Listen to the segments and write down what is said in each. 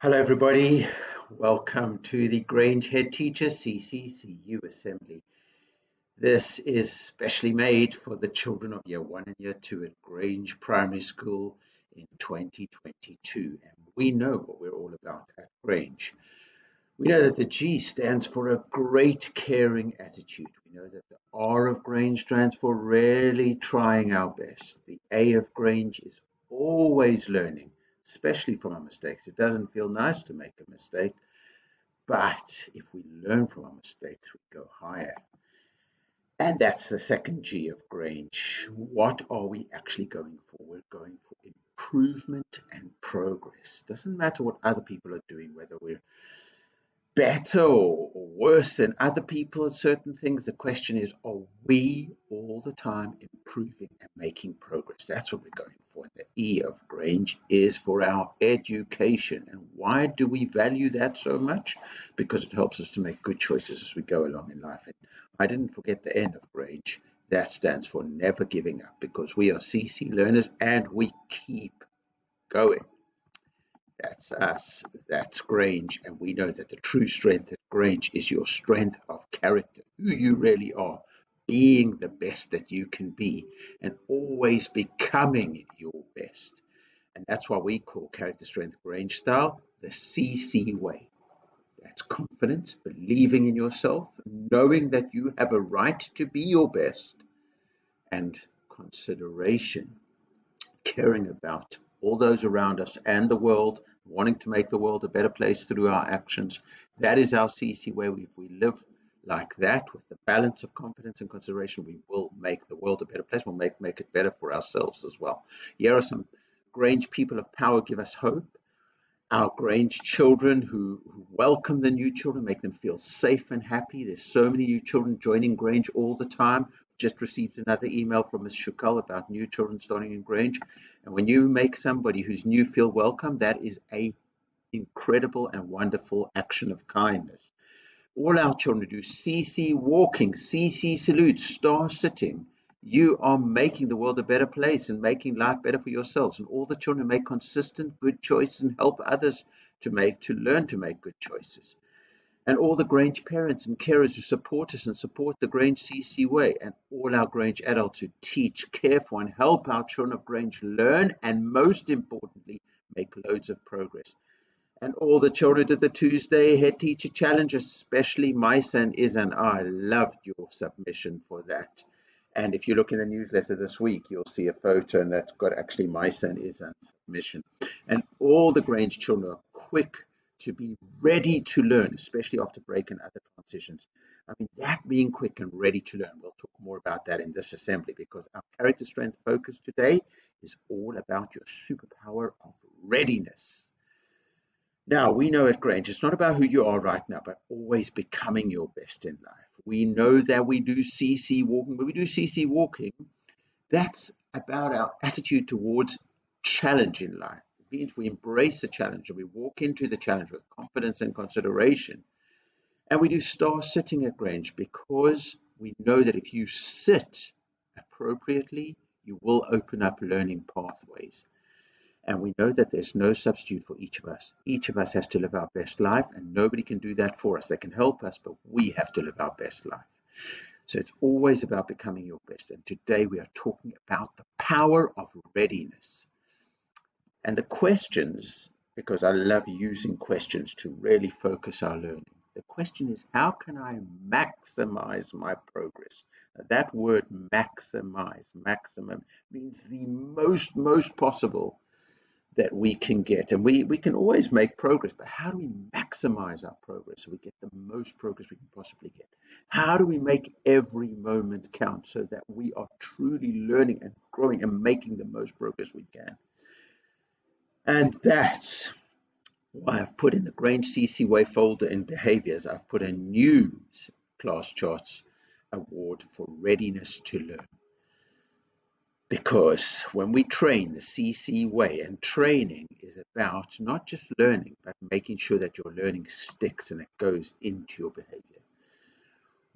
Hello, everybody. Welcome to the Grange Headteacher CCCU Assembly. This is specially made for the children of Year 1 and Year 2 at Grange Primary School in 2022. And we know what we're all about at Grange. We know that the G stands for a great caring attitude. We know that the R of Grange stands for really trying our best. The A of Grange is always learning, especially from our mistakes. It doesn't feel nice to make a mistake, but if we learn from our mistakes, we go higher. And that's the second G of Grange. What are we actually going for? We're going for improvement and progress. Doesn't matter what other people are doing, whether we're better or worse than other people at certain things. The question is, are we all the time improving and making progress? That's what we're going for. And the E of Grange is for our education. And why do we value that so much? Because it helps us to make good choices as we go along in life. And I didn't forget the N of Grange. That stands for never giving up, because we are CC learners and we keep going. That's us, that's Grange, and we know that the true strength at Grange is your strength of character, who you really are, being the best that you can be, and always becoming your best. And that's why we call character strength Grange style the CC way. That's confidence, believing in yourself, knowing that you have a right to be your best, and consideration, caring about all those around us and the world, wanting to make the world a better place through our actions. That is our CC way. If we live like that, with the balance of confidence and consideration, we will make the world a better place. We'll make it better for ourselves as well. Here are some Grange people of power give us hope. Our Grange children who welcome the new children, make them feel safe and happy. There's so many new children joining Grange all the time. Just received another email from Ms. Shukal about new children starting in Grange. And when you make somebody who's new feel welcome, that is a incredible and wonderful action of kindness. All our children do CC walking, CC salutes, star sitting. You are making the world a better place and making life better for yourselves. And all the children make consistent good choices and help others to learn to make good choices. And all the Grange parents and carers who support us and support the Grange CC way, and all our Grange adults who teach, care for, and help our children of Grange learn, and most importantly, make loads of progress. And all the children did the Tuesday Head Teacher Challenge, especially my son Izan. I loved your submission for that. And if you look in the newsletter this week, you'll see a photo, and that's got actually my son Izan's submission. And all the Grange children are quick to be ready to learn, especially after break and other transitions. I mean, that being quick and ready to learn, we'll talk more about that in this assembly, because our character strength focus today is all about your superpower of readiness. Now, we know at Grange, it's not about who you are right now, but always becoming your best in life. We know that we do CC walking. When we do CC walking, that's about our attitude towards challenge in life. It means we embrace the challenge and we walk into the challenge with confidence and consideration. And we do star sitting at Grange because we know that if you sit appropriately, you will open up learning pathways. And we know that there's no substitute for each of us. Each of us has to live our best life, and nobody can do that for us. They can help us, but we have to live our best life. So it's always about becoming your best. And today we are talking about the power of readiness. And the questions, because I love using questions to really focus our learning. The question is, how can I maximize my progress? That word maximize, maximum, means the most possible that we can get. And we can always make progress, but how do we maximize our progress so we get the most progress we can possibly get? How do we make every moment count so that we are truly learning and growing and making the most progress we can? And that's why I've put in the Grange CC Way folder in behaviors, I've put a new class charts award for readiness to learn. Because when we train the CC way, and training is about not just learning, but making sure that your learning sticks and it goes into your behavior.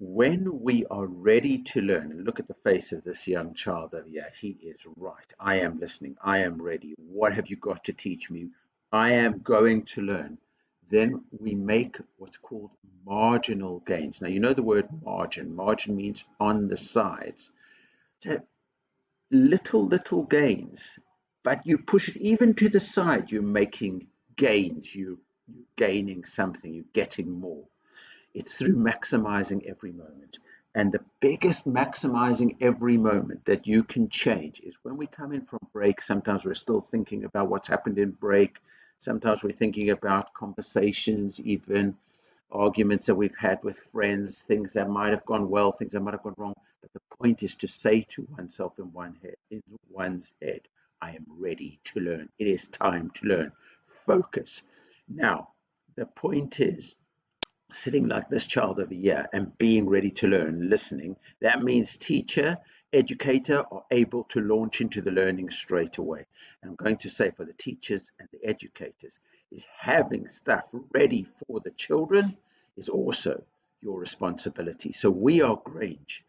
When we are ready to learn, and look at the face of this young child over here, he is right. I am listening. I am ready. What have you got to teach me? I am going to learn. Then we make what's called marginal gains. Now, you know the word margin. Margin means on the sides. So little gains, but you push it even to the side, you're making gains. You're gaining something, you're getting more. It's through maximizing every moment. And the biggest maximizing every moment that you can change is when we come in from break. Sometimes we're still thinking about what's happened in break. Sometimes we're thinking about conversations, even arguments that we've had with friends, things that might have gone well, things that might have gone wrong. But the point is to say to oneself in one's head, I am ready to learn. It is time to learn. Focus. Now, the point is, sitting like this child over here and being ready to learn, listening, that means teacher, educator are able to launch into the learning straight away. And I'm going to say for the teachers and the educators is having stuff ready for the children is also your responsibility. So we are Grange.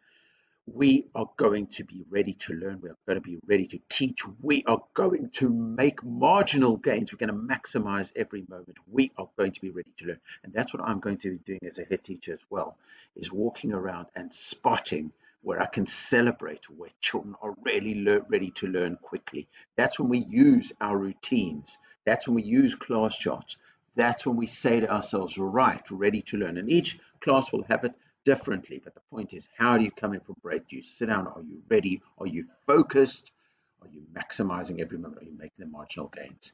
We are going to be ready to learn. We are going to be ready to teach. We are going to make marginal gains. We're going to maximize every moment. We are going to be ready to learn. And that's what I'm going to be doing as a head teacher as well, is walking around and spotting where I can celebrate where children are really ready to learn quickly. That's when we use our routines. That's when we use class charts. That's when we say to ourselves, right, ready to learn. And each class will have it differently. But the point is, how do you come in from break? Do you sit down? Are you ready? Are you focused? Are you maximizing every moment? Are you making the marginal gains?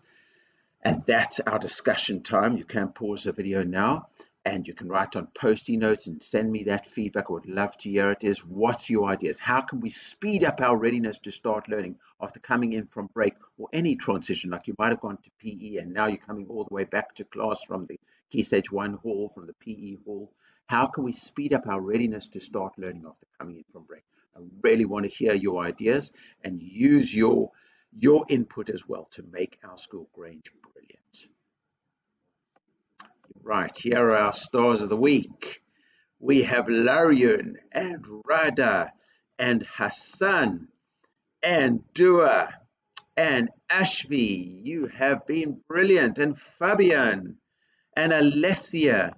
And that's our discussion time. You can pause the video now and you can write on post-it notes and send me that feedback. I would love to hear it. Is what's your ideas? How can we speed up our readiness to start learning after coming in from break or any transition? Like you might have gone to PE and now you're coming all the way back to class from the Key Stage 1 hall, from the PE hall. How can we speed up our readiness to start learning after coming in from break? I really want to hear your ideas and use your input as well to make our school Grange brilliant. Right, here are our stars of the week. We have Larian and Rada and Hassan and Dua and Ashvi. You have been brilliant. And Fabian and Alessia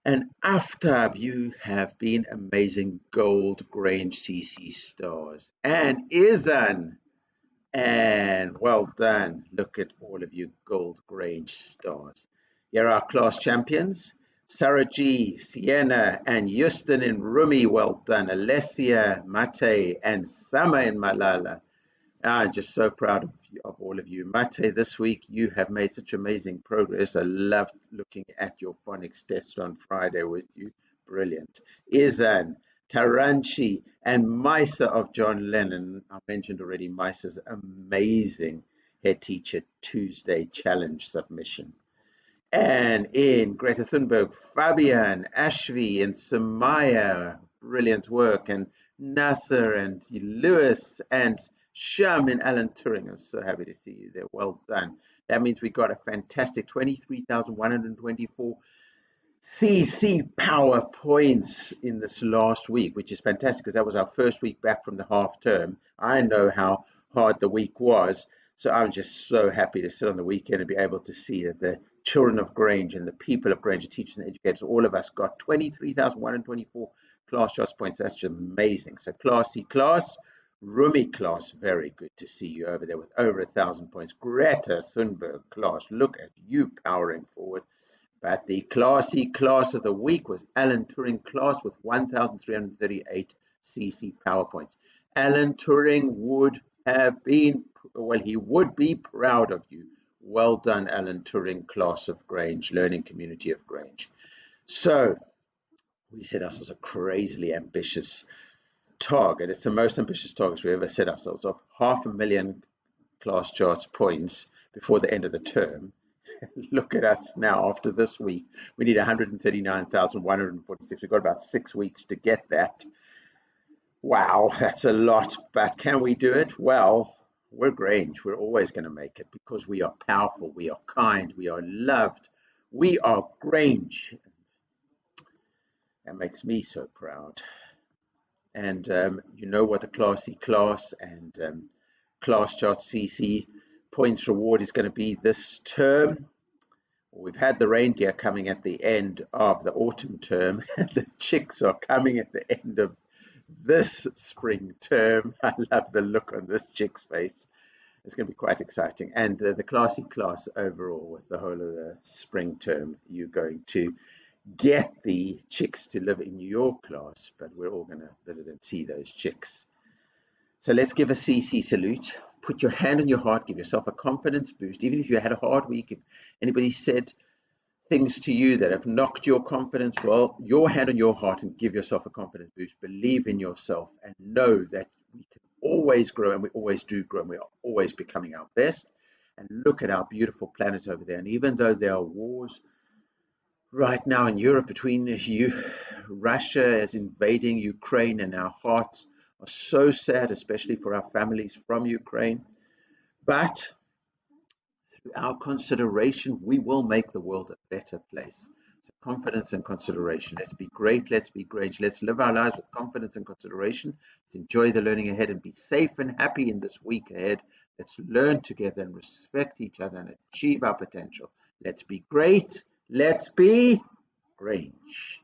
and Aftab, you have been amazing. Gold Grange CC stars. And Izan, and well done. Look at all of you Gold Grange stars. Here are our class champions. Sarah G, Sienna, and Houston in Rumi. Well done. Alessia, Mate, and Sama in Malala. I'm just so proud of all of you. Mate, this week you have made such amazing progress. I loved looking at your phonics test on Friday with you. Brilliant. Izan, Taranchi, and Misa of John Lennon. I mentioned already Misa's amazing Head Teacher Tuesday challenge submission. And in Greta Thunberg, Fabian, Ashvi, and Samaya, brilliant work. And Nasser and Lewis and Sham and Alan Turing. I'm so happy to see you there. Well done. That means we got a fantastic 23,124 CC power points in this last week, which is fantastic because that was our first week back from the half term. I know how hard the week was, so I'm just so happy to sit on the weekend and be able to see that the children of Grange and the people of Grange, the teachers and educators, all of us got 23,124 class charts points. That's just amazing. So classy class, Rumi class, very good to see you over there with over 1,000 points. Greta Thunberg class, look at you powering forward. But the classy class of the week was Alan Turing class with 1,338 CC PowerPoints. Alan Turing would have been, well, he would be proud of you. Well done, Alan Turing class of Grange, learning community of Grange. So we set ourselves a crazily ambitious target. It's the most ambitious target we ever set ourselves of 500,000 class charts points before the end of the term. Look at us now after this week. We need 139,146. We've got about 6 weeks to get that. Wow, that's a lot. But can we do it? Well, we're Grange. We're always going to make it because we are powerful. We are kind. We are loved. We are Grange. That makes me so proud. And you know what the classy class and class chart CC points reward is going to be this term. We've had the reindeer coming at the end of the autumn term, and the chicks are coming at the end of this spring term. I love the look on this chick's face. It's going to be quite exciting. And the classy class overall with the whole of the spring term. You're going to get the chicks to live in your class, but we're all going to visit and see those chicks. So let's give a CC salute. Put your hand on your heart, give yourself a confidence boost. Even if you had a hard week, if anybody said things to you that have knocked your confidence, well, your hand on your heart and give yourself a confidence boost. Believe in yourself and know that we can always grow, and we always do grow, and we are always becoming our best. And look at our beautiful planet over there. And even though there are wars right now in Europe between Russia is invading Ukraine, and our hearts are so sad, especially for our families from Ukraine. But through our consideration, we will make the world a better place. So confidence and consideration. Let's be great. Let's be Grange. Let's live our lives with confidence and consideration. Let's enjoy the learning ahead and be safe and happy in this week ahead. Let's learn together and respect each other and achieve our potential. Let's be great. Let's be Grange.